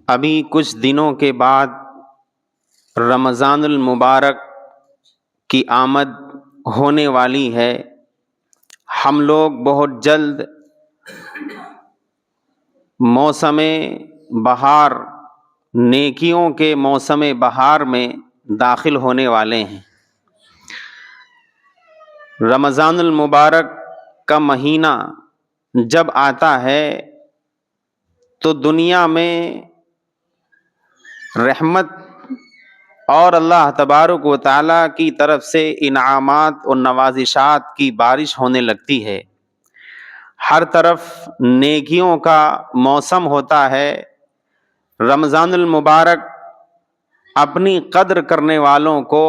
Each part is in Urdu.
ابھی کچھ دنوں کے بعد رمضان المبارک کی آمد ہونے والی ہے۔ ہم لوگ بہت جلد موسم بہار، نیکیوں کے موسم بہار میں داخل ہونے والے ہیں۔ رمضان المبارک کا مہینہ جب آتا ہے تو دنیا میں رحمت اور اللہ تبارک و تعالیٰ کی طرف سے انعامات اور نوازشات کی بارش ہونے لگتی ہے۔ ہر طرف نیکیوں کا موسم ہوتا ہے۔ رمضان المبارک اپنی قدر کرنے والوں کو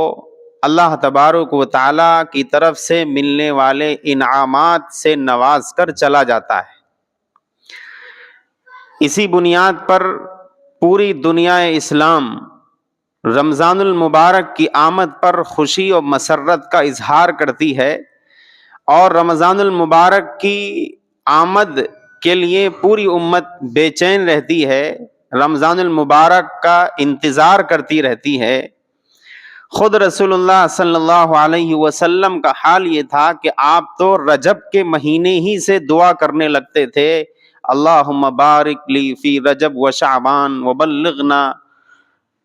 اللہ تبارک و تعالیٰ کی طرف سے ملنے والے انعامات سے نواز کر چلا جاتا ہے۔ اسی بنیاد پر پوری دنیا اسلام رمضان المبارک کی آمد پر خوشی اور مسرت کا اظہار کرتی ہے، اور رمضان المبارک کی آمد کے لیے پوری امت بے چین رہتی ہے، رمضان المبارک کا انتظار کرتی رہتی ہے۔ خود رسول اللہ صلی اللہ علیہ وسلم کا حال یہ تھا کہ آپ تو رجب کے مہینے ہی سے دعا کرنے لگتے تھے، اللہم بارک لی فی رجب و شعبان وبلغنا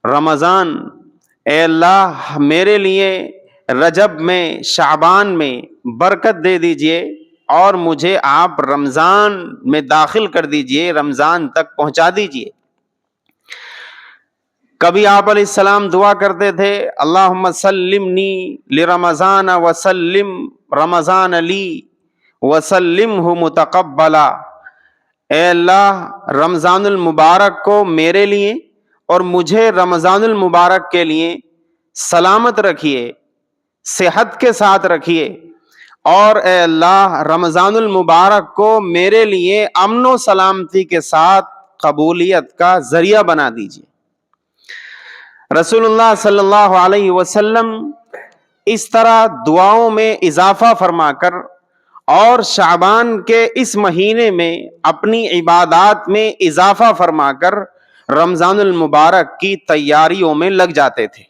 رمضان، اے اللہ میرے لیے رجب میں، شعبان میں برکت دے دیجئے اور مجھے آپ رمضان میں داخل کر دیجئے، رمضان تک پہنچا دیجئے۔ کبھی آپ علیہ السلام دعا کرتے تھے، اللہم سلمنی لرمضان وسلم رمضان لی وسلمہ متقبلا، اے اللہ رمضان المبارک کو میرے لیے اور مجھے رمضان المبارک کے لیے سلامت رکھیے، صحت کے ساتھ رکھیے، اور اے اللہ رمضان المبارک کو میرے لیے امن و سلامتی کے ساتھ قبولیت کا ذریعہ بنا دیجیے۔ رسول اللہ صلی اللہ علیہ وسلم اس طرح دعاؤں میں اضافہ فرما کر اور شعبان کے اس مہینے میں اپنی عبادات میں اضافہ فرما کر رمضان المبارک کی تیاریوں میں لگ جاتے تھے،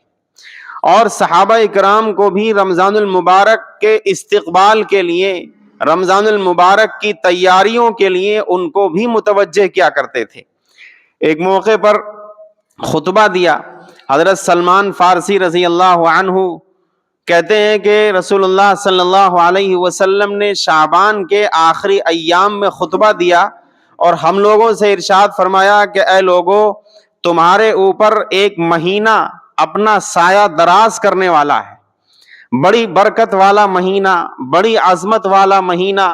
اور صحابہ اکرام کو بھی رمضان المبارک کے استقبال کے لیے، رمضان المبارک کی تیاریوں کے لیے ان کو بھی متوجہ کیا کرتے تھے۔ ایک موقع پر خطبہ دیا حضرت سلمان فارسی رضی اللہ عنہ کہتے ہیں کہ رسول اللہ صلی اللہ علیہ وسلم نے شعبان کے آخری ایام میں خطبہ دیا اور ہم لوگوں سے ارشاد فرمایا کہ اے لوگو، تمہارے اوپر ایک مہینہ اپنا سایہ دراز کرنے والا ہے، بڑی برکت والا مہینہ، بڑی عظمت والا مہینہ،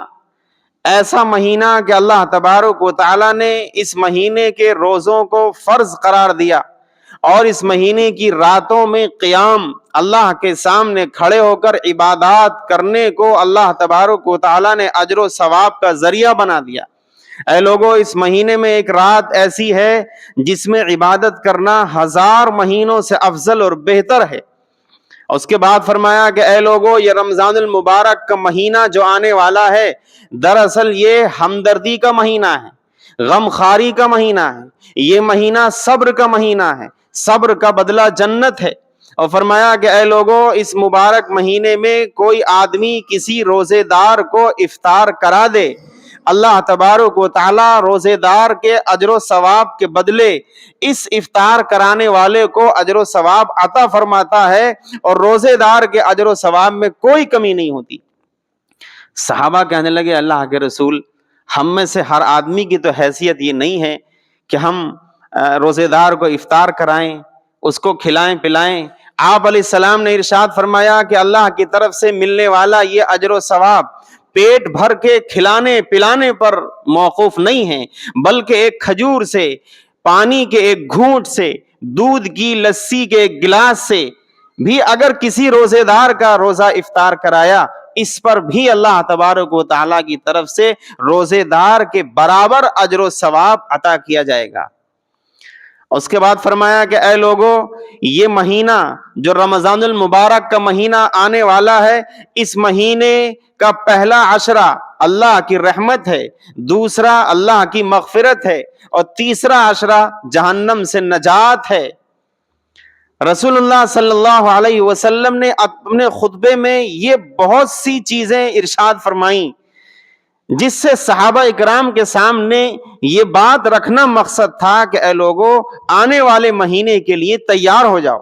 ایسا مہینہ کہ اللہ تبارک و تعالیٰ نے اس مہینے کے روزوں کو فرض قرار دیا، اور اس مہینے کی راتوں میں قیام، اللہ کے سامنے کھڑے ہو کر عبادات کرنے کو اللہ تبارک و تعالیٰ نے اجر و ثواب کا ذریعہ بنا دیا۔ اے لوگو، اس مہینے میں ایک رات ایسی ہے جس میں عبادت کرنا 1000 مہینوں سے افضل اور بہتر ہے۔ اس کے بعد فرمایا کہ اے لوگو، یہ رمضان المبارک کا مہینہ جو آنے والا ہے، دراصل یہ ہمدردی کا مہینہ ہے، غم خاری کا مہینہ ہے، یہ مہینہ صبر کا مہینہ ہے، صبر کا بدلہ جنت ہے۔ اور فرمایا کہ اے لوگو، اس مبارک مہینے میں کوئی آدمی کسی روزے دار کو افطار کرا دے، اللہ تبارک و تعالیٰ روزے دار کے اجر و ثواب کے بدلے اس افطار کرانے والے کو اجر و ثواب عطا فرماتا ہے، اور روزے دار کے اجر و ثواب میں کوئی کمی نہیں ہوتی۔ صحابہ کہنے لگے، اللہ کے رسول، ہم میں سے ہر آدمی کی تو حیثیت یہ نہیں ہے کہ ہم روزے دار کو افطار کرائیں، اس کو کھلائیں پلائیں۔ آپ علیہ السلام نے ارشاد فرمایا کہ اللہ کی طرف سے ملنے والا یہ اجر و ثواب پیٹ بھر کے کھلانے پلانے پر موقوف نہیں ہے، بلکہ ایک کھجور سے، پانی کے ایک گھونٹ سے، دودھ کی لسی کے ایک گلاس سے بھی اگر کسی روزے دار کا روزہ افطار کرایا، اس پر بھی اللہ تبارک و تعالیٰ کی طرف سے روزے دار کے برابر اجر و ثواب عطا کیا جائے گا۔ اس کے بعد فرمایا کہ اے لوگو، یہ مہینہ جو رمضان المبارک کا مہینہ آنے والا ہے، اس مہینے کا پہلا عشرہ اللہ کی رحمت ہے، دوسرا اللہ کی مغفرت ہے، اور تیسرا عشرہ جہنم سے نجات ہے۔ رسول اللہ صلی اللہ علیہ وسلم نے اپنے خطبے میں یہ بہت سی چیزیں ارشاد فرمائیں جس سے صحابہ اکرام کے سامنے یہ بات رکھنا مقصد تھا کہ اے لوگو، آنے والے مہینے کے لیے تیار ہو جاؤ۔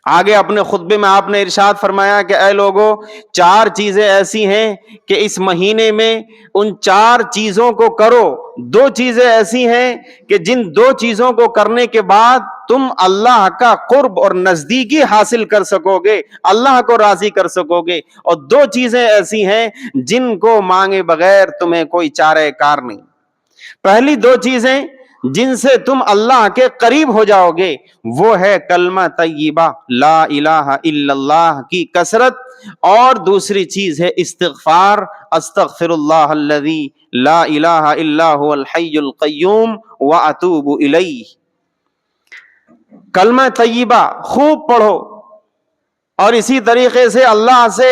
آگے اپنے خطبے میں آپ نے ارشاد فرمایا کہ اے لوگو، 4 چیزیں ایسی ہیں کہ اس مہینے میں ان 4 چیزوں کو کرو۔ 2 چیزیں ایسی ہیں کہ جن 2 چیزوں کو کرنے کے بعد تم اللہ کا قرب اور نزدیکی حاصل کر سکو گے، اللہ کو راضی کر سکو گے، اور 2 چیزیں ایسی ہیں جن کو مانگے بغیر تمہیں کوئی چارہ کار نہیں۔ پہلی 2 چیزیں جن سے تم اللہ کے قریب ہو جاؤ گے وہ ہے کلمہ طیبہ لا الہ الا اللہ کی کثرت، اور دوسری چیز ہے استغفار، استغفر اللہ الذی لا الہ الا هو الحی القیوم واتوب الیہ۔ کلمہ طیبہ خوب پڑھو، اور اسی طریقے سے اللہ سے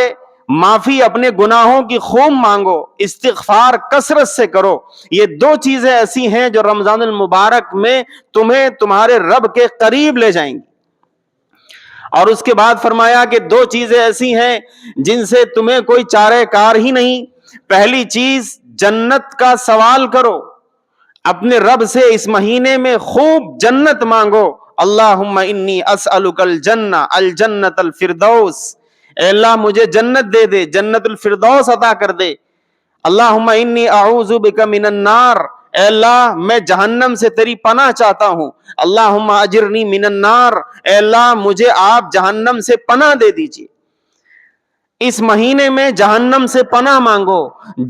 معافی اپنے گناہوں کی خوب مانگو، استغفار کثرت سے کرو۔ یہ 2 چیزیں ایسی ہیں جو رمضان المبارک میں تمہیں تمہارے رب کے قریب لے جائیں گی۔ اور اس کے بعد فرمایا کہ 2 چیزیں ایسی ہیں جن سے تمہیں کوئی چارہ کار ہی نہیں۔ پہلی چیز جنت کا سوال کرو، اپنے رب سے اس مہینے میں خوب جنت مانگو۔ اللہم انی اسألک الجنہ، الجنت الفردوس، اے اللہ مجھے جنت دے دے، جنت الفردوس عطا کر دے۔ اللہم انی اعوذ بک من النار، اے اللہ میں جہنم سے تیری پناہ چاہتا ہوں۔ اللہم اجرنی من النار، اے اللہ مجھے آپ جہنم سے پناہ دے دیجئے۔ اس مہینے میں جہنم سے پناہ مانگو،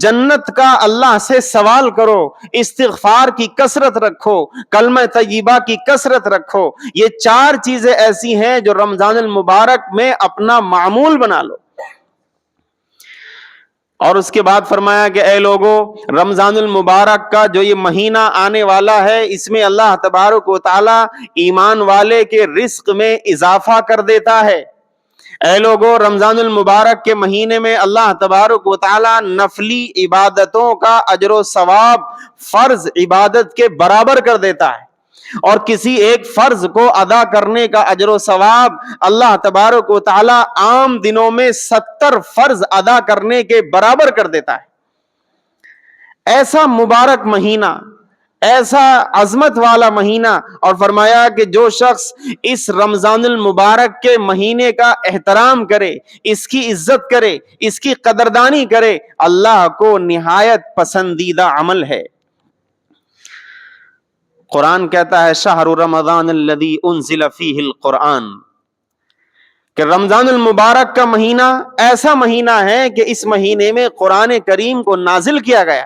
جنت کا اللہ سے سوال کرو، استغفار کی کثرت رکھو، کلمہ طیبہ کی کثرت رکھو۔ یہ 4 چیزیں ایسی ہیں جو رمضان المبارک میں اپنا معمول بنا لو۔ اور اس کے بعد فرمایا کہ اے لوگو، رمضان المبارک کا جو یہ مہینہ آنے والا ہے اس میں اللہ تبارک و تعالی ایمان والے کے رزق میں اضافہ کر دیتا ہے۔ اے لوگو، رمضان المبارک کے مہینے میں اللہ تبارک و تعالی نفلی عبادتوں کا اجر و ثواب فرض عبادت کے برابر کر دیتا ہے، اور کسی ایک فرض کو ادا کرنے کا اجر و ثواب اللہ تبارک و تعالی عام دنوں میں 70 فرض ادا کرنے کے برابر کر دیتا ہے۔ ایسا مبارک مہینہ، ایسا عظمت والا مہینہ، اور فرمایا کہ جو شخص اس رمضان المبارک کے مہینے کا احترام کرے، اس کی عزت کرے، اس کی قدردانی کرے، اللہ کو نہایت پسندیدہ عمل ہے۔ قرآن کہتا ہے شہر رمضان الذی انزل فیہ القرآن، کہ رمضان المبارک کا مہینہ ایسا مہینہ ہے کہ اس مہینے میں قرآن کریم کو نازل کیا گیا۔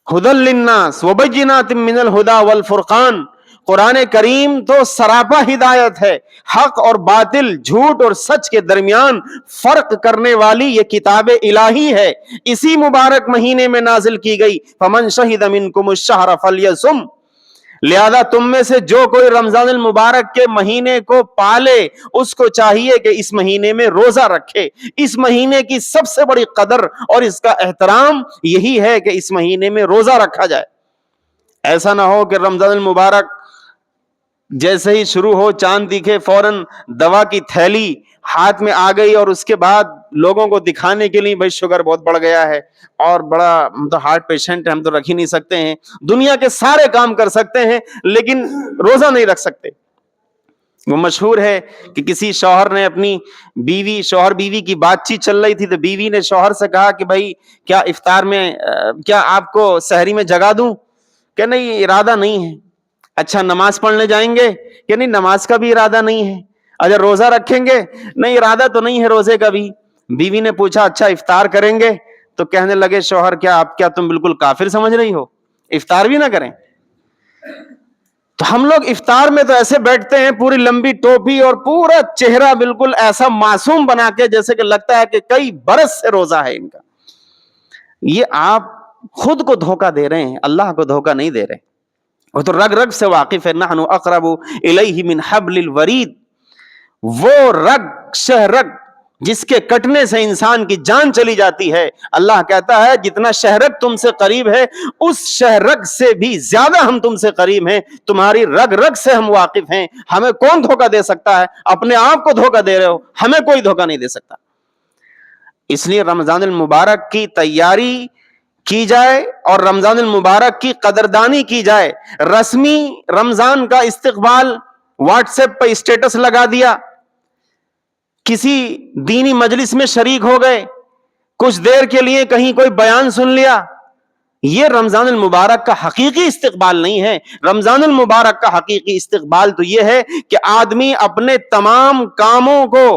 ہدی للناس وبینات من الہدی والفرقان، قرآن کریم تو سراپا ہدایت ہے، حق اور باطل، جھوٹ اور سچ کے درمیان فرق کرنے والی یہ کتاب الہی ہے، اسی مبارک مہینے میں نازل کی گئی۔ فمن شہد منکم الشہر فلیصم، لہذا تم میں سے جو کوئی رمضان المبارک کے مہینے کو پالے اس کو چاہیے کہ اس مہینے میں روزہ رکھے۔ اس مہینے کی سب سے بڑی قدر اور اس کا احترام یہی ہے کہ اس مہینے میں روزہ رکھا جائے۔ ایسا نہ ہو کہ رمضان المبارک جیسے ہی شروع ہو، چاند دکھے، فوراً دوا کی تھیلی ہاتھ میں آ گئی، اور اس کے بعد لوگوں کو دکھانے کے لیے بھائی شوگر بہت بڑھ گیا ہے اور بڑا ہم تو ہارٹ پیشنٹ ہیں، ہم تو رکھ ہی نہیں سکتے ہیں، دنیا کے سارے کام کر سکتے ہیں لیکن روزہ نہیں رکھ سکتے۔ وہ مشہور ہے کہ کسی شوہر نے اپنی بیوی، شوہر بیوی کی بات چیت چل رہی تھی تو بیوی نے شوہر سے کہا کہ بھائی کیا افطار میں کیا آپ کو سحری میں جگا دوں؟ کہ نہیں، ارادہ نہیں ہے۔ اچھا نماز پڑھنے جائیں گے؟ کہ نہیں، نماز کا بھی ارادہ نہیں ہے۔ اچھا روزہ رکھیں گے؟ نہیں، ارادہ تو نہیں ہے روزے کا بھی۔ بیوی نے پوچھا اچھا افطار کریں گے؟ تو کہنے لگے شوہر کیا تم بالکل کافر سمجھ رہی ہو، افطار بھی نہ کریں؟ تو ہم لوگ افطار میں تو ایسے بیٹھتے ہیں، پوری لمبی ٹوپی اور پورا چہرہ بالکل ایسا معصوم بنا کے، جیسے کہ لگتا ہے کہ کئی برس سے روزہ ہے ان کا۔ یہ آپ خود کو دھوکہ دے رہے ہیں، اللہ کو دھوکہ نہیں دے رہے۔ وہ تو رگ رگ سے واقف ہے، نحن اقرب الیہ من حبل الورید، وہ رگ شہ رگ جس کے کٹنے سے انسان کی جان چلی جاتی ہے. اللہ کہتا ہے جتنا شہرک تم سے قریب ہے اس شہرک سے بھی زیادہ ہم تم سے قریب ہیں, تمہاری رگ رگ سے ہم واقف ہیں. ہمیں کون دھوکہ دے سکتا ہے؟ اپنے آپ کو دھوکہ دے رہے ہو, ہمیں کوئی دھوکہ نہیں دے سکتا. اس لیے رمضان المبارک کی تیاری کی جائے اور رمضان المبارک کی قدردانی کی جائے. رسمی رمضان کا استقبال واٹس ایپ پہ اسٹیٹس لگا دیا, کسی دینی مجلس میں شریک ہو گئے, کچھ دیر کے لیے کہیں کوئی بیان سن لیا, یہ رمضان المبارک کا حقیقی استقبال نہیں ہے. رمضان المبارک کا حقیقی استقبال تو یہ ہے کہ آدمی اپنے تمام کاموں کو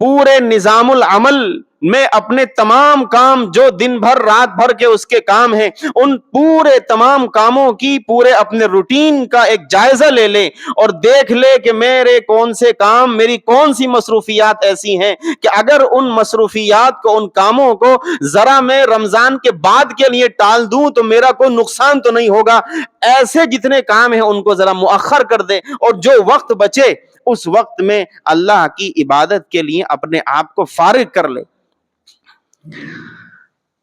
پورے نظام العمل میں اپنے تمام کام جو دن بھر رات بھر کے اس کے کام ہیں ان پورے تمام کاموں کی پورے اپنے روٹین کا ایک جائزہ لے لے اور دیکھ لے کہ میرے کون سے کام, میری کون سی مصروفیات ایسی ہیں کہ اگر ان مصروفیات کو, ان کاموں کو ذرا میں رمضان کے بعد کے لیے ٹال دوں تو میرا کوئی نقصان تو نہیں ہوگا. ایسے جتنے کام ہیں ان کو ذرا مؤخر کر دے اور جو وقت بچے اس وقت میں اللہ کی عبادت کے لیے اپنے آپ کو فارغ کر لے.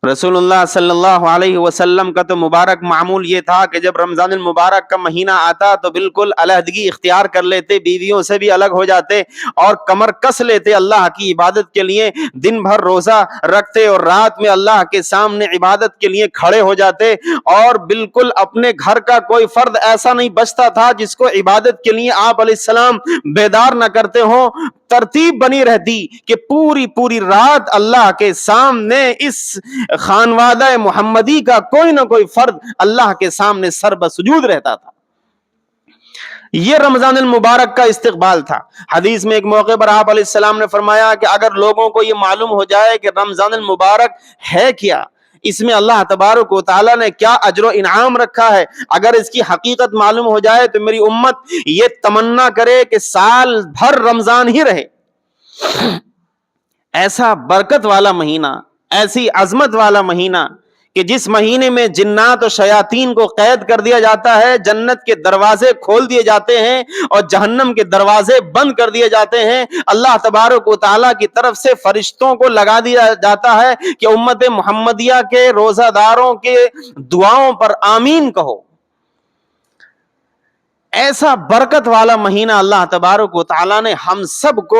رسول اللہ صلی اللہ علیہ وسلم کا تو مبارک معمول یہ تھا کہ جب رمضان المبارک کا مہینہ آتا تو بالکل علیحدگی اختیار کر لیتے, بیویوں سے بھی الگ ہو جاتے اور کمر کس لیتے اللہ کی عبادت کے لیے. دن بھر روزہ رکھتے اور رات میں اللہ کے سامنے عبادت کے لیے کھڑے ہو جاتے اور بالکل اپنے گھر کا کوئی فرد ایسا نہیں بچتا تھا جس کو عبادت کے لیے آپ علیہ السلام بیدار نہ کرتے ہوں. ترتیب بنی رہتی کہ پوری رات اللہ کے سامنے اس خانوادہ محمدی کا کوئی نہ کوئی فرد اللہ کے سامنے سر بسجود رہتا تھا. یہ رمضان المبارک کا استقبال تھا. حدیث میں ایک موقع پر آپ علیہ السلام نے فرمایا کہ اگر لوگوں کو یہ معلوم ہو جائے کہ رمضان المبارک ہے کیا, اس میں اللہ تبارک و تعالیٰ نے کیا اجر و انعام رکھا ہے, اگر اس کی حقیقت معلوم ہو جائے تو میری امت یہ تمنا کرے کہ سال بھر رمضان ہی رہے. ایسا برکت والا مہینہ, ایسی عظمت والا مہینہ کہ جس مہینے میں جنات و شیاطین کو قید کر دیا جاتا ہے, جنت کے دروازے کھول دیے جاتے ہیں اور جہنم کے دروازے بند کر دیے جاتے ہیں. اللہ تبارک و تعالیٰ کی طرف سے فرشتوں کو لگا دیا جاتا ہے کہ امت محمدیہ کے روزہ داروں کے دعاؤں پر آمین کہو. ایسا برکت والا مہینہ اللہ تبارک و تعالیٰ نے ہم سب کو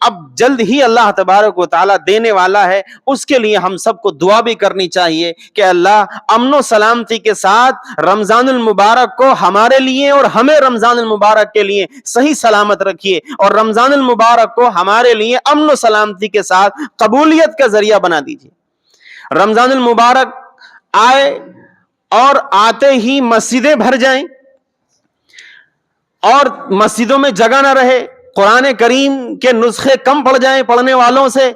اب جلد ہی اللہ تبارک و تعالیٰ دینے والا ہے. اس کے لیے ہم سب کو دعا بھی کرنی چاہیے کہ اللہ امن و سلامتی کے ساتھ رمضان المبارک کو ہمارے لیے اور ہمیں رمضان المبارک کے لیے صحیح سلامت رکھیے اور رمضان المبارک کو ہمارے لیے امن و سلامتی کے ساتھ قبولیت کا ذریعہ بنا دیجیے. رمضان المبارک آئے اور آتے ہی مسجدیں بھر جائیں اور مسجدوں میں جگہ نہ رہے, قرآن کریم کے نسخے کم پڑ جائیں پڑھنے والوں سے.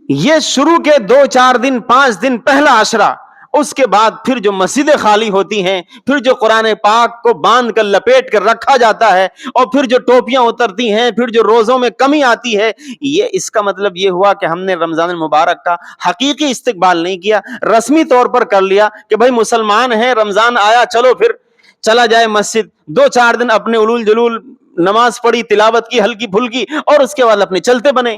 یہ شروع کے 2-4 دن 5 دن پہلا عشرہ, اس کے بعد پھر جو مسجدیں خالی ہوتی ہیں, پھر جو قرآن پاک کو باندھ کر لپیٹ کر رکھا جاتا ہے اور پھر جو ٹوپیاں اترتی ہیں, پھر جو روزوں میں کمی آتی ہے, یہ اس کا مطلب یہ ہوا کہ ہم نے رمضان المبارک کا حقیقی استقبال نہیں کیا, رسمی طور پر کر لیا کہ بھائی مسلمان ہیں, رمضان آیا چلو پھر چلا جائے مسجد, 2-4 دن اپنے علول جلول نماز پڑھی, تلاوت کی ہلکی پھلکی اور اس کے بعد اپنے چلتے بنے.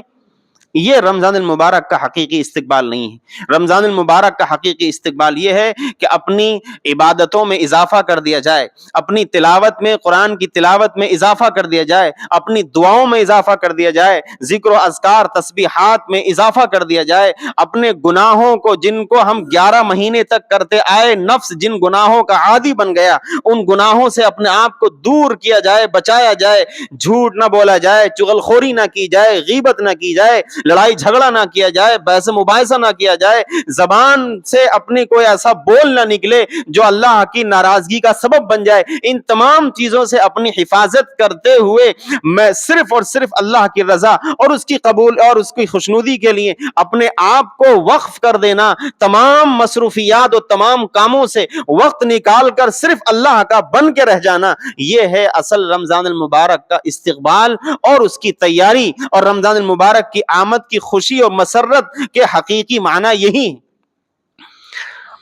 یہ رمضان المبارک کا حقیقی استقبال نہیں ہے. رمضان المبارک کا حقیقی استقبال یہ ہے کہ اپنی عبادتوں میں اضافہ کر دیا جائے, اپنی تلاوت میں, قرآن کی تلاوت میں اضافہ کر دیا جائے, اپنی دعاؤں میں اضافہ کر دیا جائے, ذکر و اذکار تسبیحات میں اضافہ کر دیا جائے, اپنے گناہوں کو جن کو ہم 11 مہینے تک کرتے آئے, نفس جن گناہوں کا عادی بن گیا, ان گناہوں سے اپنے آپ کو دور کیا جائے, بچایا جائے, جھوٹ نہ بولا جائے, چغلخوری نہ کی جائے, غیبت نہ کی جائے, لڑائی جھگڑا نہ کیا جائے, بحث مباحثہ نہ کیا جائے, زبان سے اپنی کوئی ایسا بول نہ نکلے جو اللہ کی ناراضگی کا سبب بن جائے. ان تمام چیزوں سے اپنی حفاظت کرتے ہوئے میں صرف اور صرف اللہ کی رضا اور اس کی قبول اور اس کی خوشنودی کے لیے اپنے آپ کو وقف کر دینا, تمام مصروفیات اور تمام کاموں سے وقت نکال کر صرف اللہ کا بن کے رہ جانا, یہ ہے اصل رمضان المبارک کا استقبال اور اس کی تیاری. اور رمضان المبارک کی آمد کی خوشی اور مسرت کے حقیقی معنی یہی.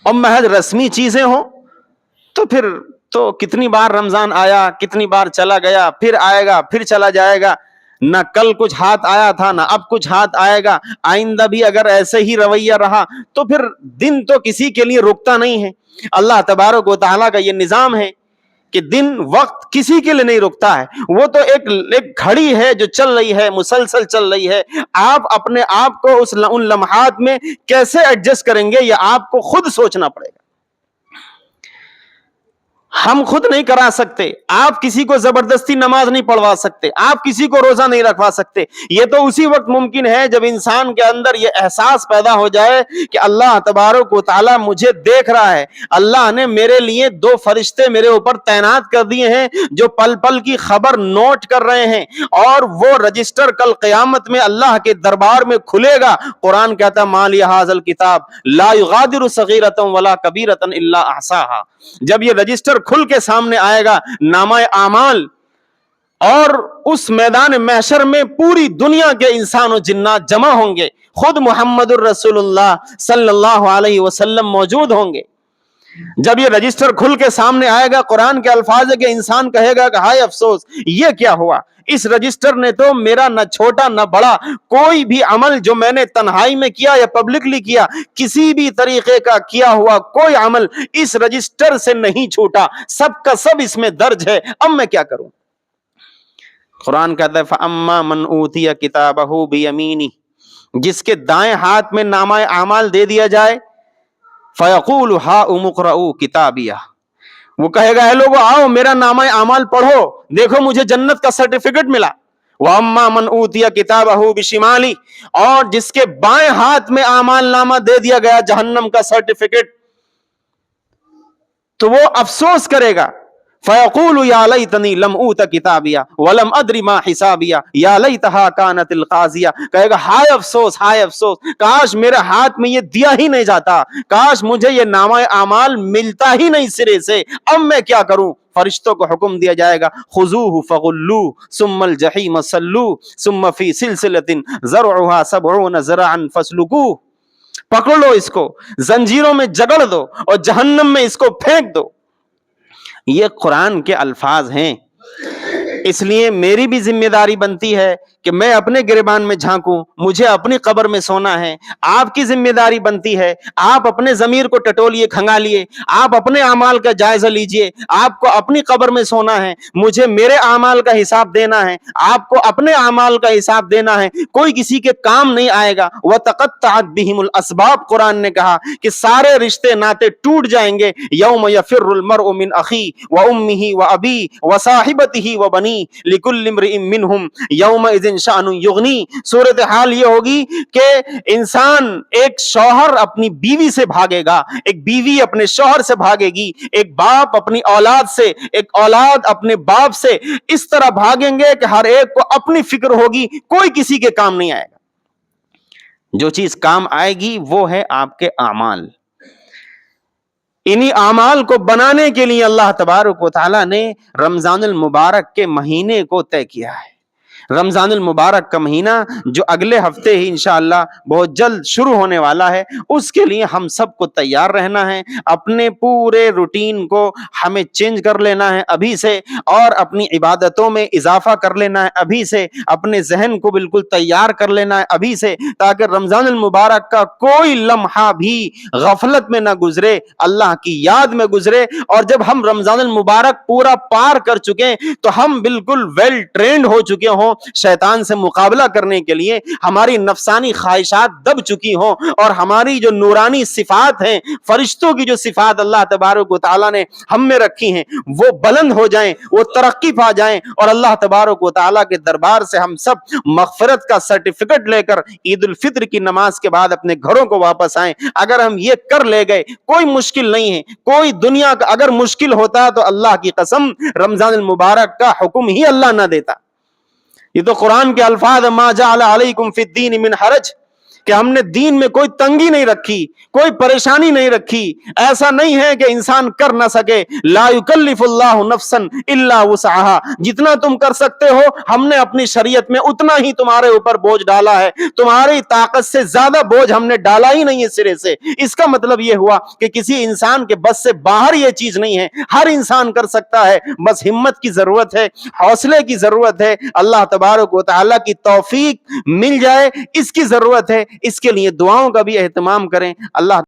اور محض رسمی چیزیں ہوں تو پھر تو کتنی بار رمضان آیا, کتنی بار چلا گیا, پھر آئے گا, پھر چلا جائے گا. نہ کل کچھ ہاتھ آیا تھا نہ اب کچھ ہاتھ آئے گا، آئندہ بھی اگر ایسے ہی رویہ رہا تو پھر دن تو کسی کے لیے رکتا نہیں ہے۔ اللہ تبارک و تعالیٰ کا یہ نظام ہے کہ دن وقت کسی کے لیے نہیں رکتا ہے، وہ تو ایک گھڑی ہے جو چل رہی ہے، مسلسل چل رہی ہے۔ آپ اپنے آپ کو ان لمحات میں کیسے ایڈجسٹ کریں گے یہ آپ کو خود سوچنا پڑے گا۔ ہم خود نہیں کرا سکتے، آپ کسی کو زبردستی نماز نہیں پڑھوا سکتے، آپ کسی کو روزہ نہیں رکھوا سکتے۔ یہ تو اسی وقت ممکن ہے جب انسان کے اندر یہ احساس پیدا ہو جائے کہ اللہ تبارک و تعالیٰ مجھے دیکھ رہا ہے، اللہ نے میرے لیے 2 فرشتے میرے اوپر تعینات کر دیے ہیں جو پل پل کی خبر نوٹ کر رہے ہیں، اور وہ رجسٹر کل قیامت میں اللہ کے دربار میں کھلے گا۔ قرآن کہتا ہے ما لہذا الکتاب لا یغادر صغیرۃ ولا کبیرۃ الا احصاها۔ جب یہ رجسٹر کھل کے سامنے آئے گا نامہ اعمال، اور اس میدان محشر میں پوری دنیا کے انسان و جنات جمع ہوں گے، خود محمد الرسول اللہ صلی اللہ علیہ وسلم موجود ہوں گے۔ جب یہ رجسٹر کھل کے سامنے آئے گا، قرآن کے الفاظ ہے کہ انسان کہے گا کہ ہائے افسوس، یہ کیا ہوا؟ اس رجسٹر نے تو میرا نہ چھوٹا نہ بڑا کوئی بھی عمل جو میں نے تنہائی میں کیا یا پبلکلی کیا، کسی بھی طریقے کا کیا ہوا کوئی عمل اس رجسٹر سے نہیں چھوٹا، سب کا سب اس میں درج ہے، اب میں کیا کروں؟ قرآن کہتا ہے فَأَمَّا مَنْ أُوتِيَ كِتَابَهُ بِيَمِينِهِ، جس کے دائیں ہاتھ میں نامہ اعمال دے دیا جائے، فَيَقُولُ هَاؤُمُ اقْرَءُوا كِتَابِيَهْ، وہ کہے گا اے لوگو آؤ میرا نامہ اعمال پڑھو، دیکھو مجھے جنت کا سرٹیفکیٹ ملا۔ وَأَمَّا مَنْ أُوتِيَ كِتَابَهُ بِشِمَالِهِ، اور جس کے بائیں ہاتھ میں اعمال نامہ دے دیا گیا جہنم کا سرٹیفکیٹ، تو وہ افسوس کرے گا۔ فَيَقُولُ يَا لَيْتَنِي لَمْ أُوتَ كِتَابِيَهْ وَلَمْ أَدْرِ مَا حِسَابِيَهْ يَا لَيْتَهَا كَانَتِ الْقَاضِيَةَ، کہے گا ہائے افسوس ہائے افسوس، کاش میرے ہاتھ میں یہ دیا ہی نہیں جاتا، کاش مجھے یہ نامہ اعمال ملتا ہی نہیں سرے سے، اب میں کیا کروں؟ فرشتوں کو حکم دیا جائے گا خذوہ فغلوہ ثم الجحیم صلوہ ثم فی سلسلۃ ذرعها 70 ذراعا فاسلکوہ، پکڑ لو اس کو، زنجیروں میں جگڑ دو اور جہنم میں اس کو پھینک دو۔ یہ قرآن کے الفاظ ہیں، اس لیے میری بھی ذمہ داری بنتی ہے کہ میں اپنے گریبان میں جھانکوں، مجھے اپنی قبر میں سونا ہے۔ آپ کی ذمہ داری بنتی ہے، آپ اپنے ضمیر کو ٹٹولیے کھنگالیے، آپ اپنے اعمال کا جائزہ لیجئے، آپ کو اپنی قبر میں سونا ہے، مجھے میرے اعمال کا حساب دینا ہے، آپ کو اپنے اعمال کا حساب دینا ہے، کوئی کسی کے کام نہیں آئے گا۔ وَتَقَطَّعَتْ بِهِمُ الْأَسْبَابُ، قرآن نے کہا کہ سارے رشتے ناتے ٹوٹ جائیں گے۔ یوم یفر المرء من اخیہ وامہ وابیہ وصاحبتہ وبنیہ لکل امرئ منہم یومئذ شأن یغنی۔ صورتحال یہ ہوگی کہ انسان، ایک شوہر اپنی بیوی سے بھاگے گا، ایک بیوی اپنے شوہر سے بھاگے گی، ایک باپ اپنی اولاد سے، ایک اولاد اپنے باپ سے، اس طرح بھاگیں گے کہ ہر ایک کو اپنی فکر ہوگی، کوئی کسی کے کام نہیں آئے گا۔ جو چیز کام آئے گی وہ ہے آپ کے اعمال۔ انہی اعمال کو بنانے کے لیے اللہ تبارک و تعالیٰ نے رمضان المبارک کے مہینے کو طے کیا ہے۔ رمضان المبارک کا مہینہ جو اگلے ہفتے ہی انشاءاللہ بہت جلد شروع ہونے والا ہے، اس کے لیے ہم سب کو تیار رہنا ہے، اپنے پورے روٹین کو ہمیں چینج کر لینا ہے ابھی سے، اور اپنی عبادتوں میں اضافہ کر لینا ہے ابھی سے، اپنے ذہن کو بالکل تیار کر لینا ہے ابھی سے، تاکہ رمضان المبارک کا کوئی لمحہ بھی غفلت میں نہ گزرے، اللہ کی یاد میں گزرے، اور جب ہم رمضان المبارک پورا پار کر چکے تو ہم بالکل ویل ٹرینڈ ہو چکے ہوں، شیطان سے مقابلہ کرنے کے لیے ہماری نفسانی خواہشات دب چکی ہوں، اور ہماری جو نورانی صفات ہیں، فرشتوں کی جو صفات اللہ تبارک و تعالیٰ نے ہم میں رکھی ہیں، وہ بلند ہو جائیں، وہ ترقی پا جائیں، اور اللہ تبارک و تعالیٰ کے دربار سے ہم سب مغفرت کا سرٹیفکیٹ لے کر عید الفطر کی نماز کے بعد اپنے گھروں کو واپس آئیں۔ اگر ہم یہ کر لے گئے، کوئی مشکل نہیں ہے، کوئی دنیا کا اگر مشکل ہوتا تو اللہ کی قسم رمضان المبارک کا حکم ہی اللہ نہ دیتا۔ یہ تو قرآن کے الفاظ ما جعل علیکم فی الدین من حرج، کہ ہم نے دین میں کوئی تنگی نہیں رکھی, کوئی پریشانی نہیں رکھی. ایسا نہیں ہے کہ انسان کر نہ سکے. لا یکلف اللہ نفسا الا وسعها, جتنا تم کر سکتے ہو ہم نے اپنی شریعت میں اتنا ہی تمہارے اوپر بوجھ ڈالا ہے, تمہاری طاقت سے زیادہ بوجھ ہم نے ڈالا ہی نہیں ہے سرے سے. اس کا مطلب یہ ہوا کہ کسی انسان کے بس سے باہر یہ چیز نہیں ہے, ہر انسان کر سکتا ہے, بس ہمت کی ضرورت ہے, حوصلے کی ضرورت ہے, اللہ تبارک و تعالی کی توفیق مل جائے اس کی ضرورت ہے. اس کے لیے دعاؤں کا بھی اہتمام کریں. اللہ